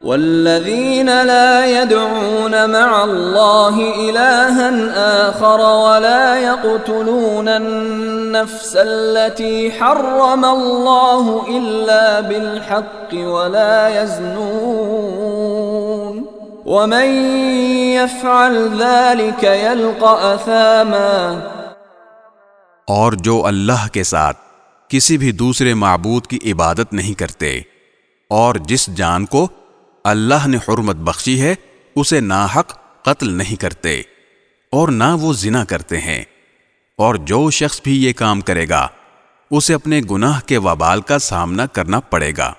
والذين لا يدعون مع الله إلها آخر ولا يقتلون النفس التي حرم الله إلا بالحق ولا يزنون ومن يفعل ذلك يلقى أثاما. اور جو اللہ کے ساتھ کسی بھی دوسرے معبود کی عبادت نہیں کرتے اور جس جان کو اللہ نے حرمت بخشی ہے اسے ناحق قتل نہیں کرتے اور نہ وہ زنا کرتے ہیں، اور جو شخص بھی یہ کام کرے گا اسے اپنے گناہ کے وبال کا سامنا کرنا پڑے گا.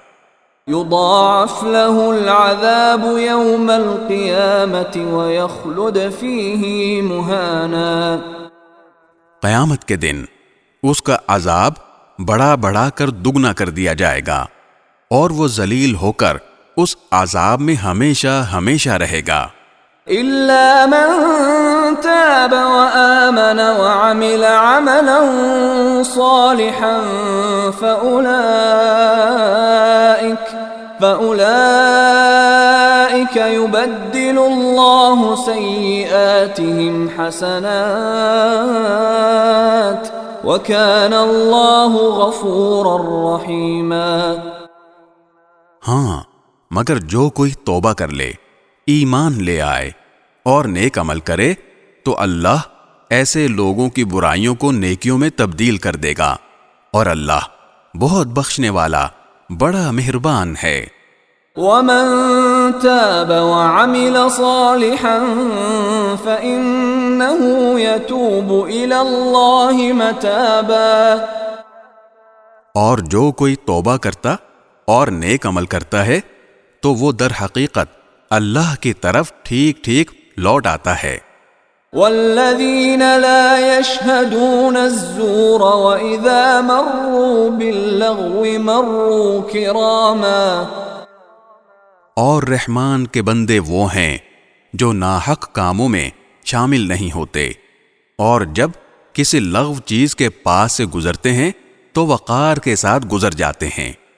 يضاعف له العذاب يوم القيامة ويخلد فيه مهانا. قیامت کے دن اس کا عذاب بڑھا بڑھا کر دگنا کر دیا جائے گا اور وہ ذلیل ہو کر اس عذاب میں ہمیشہ ہمیشہ رہے گا. إلا من تاب وآمن وعمل عملا صالحا فأولئك يبدل الله سيئاتهم حسنات وكان الله غفورا رحيما. ہاں، مگر جو کوئی توبہ کر لے، ایمان لے آئے اور نیک عمل کرے تو اللہ ایسے لوگوں کی برائیوں کو نیکیوں میں تبدیل کر دے گا، اور اللہ بہت بخشنے والا بڑا مہربان ہے. ومن تاب وعمل صالحا فإنه يتوب إلى الله متابا. اور جو کوئی توبہ کرتا اور نیک عمل کرتا ہے تو وہ در حقیقت اللہ کی طرف ٹھیک ٹھیک لوٹ آتا ہے. والذین لا يشهدون الزور وإذا مروا باللغو مروا کراما. اور رحمان کے بندے وہ ہیں جو ناحق کاموں میں شامل نہیں ہوتے، اور جب کسی لغو چیز کے پاس سے گزرتے ہیں تو وقار کے ساتھ گزر جاتے ہیں.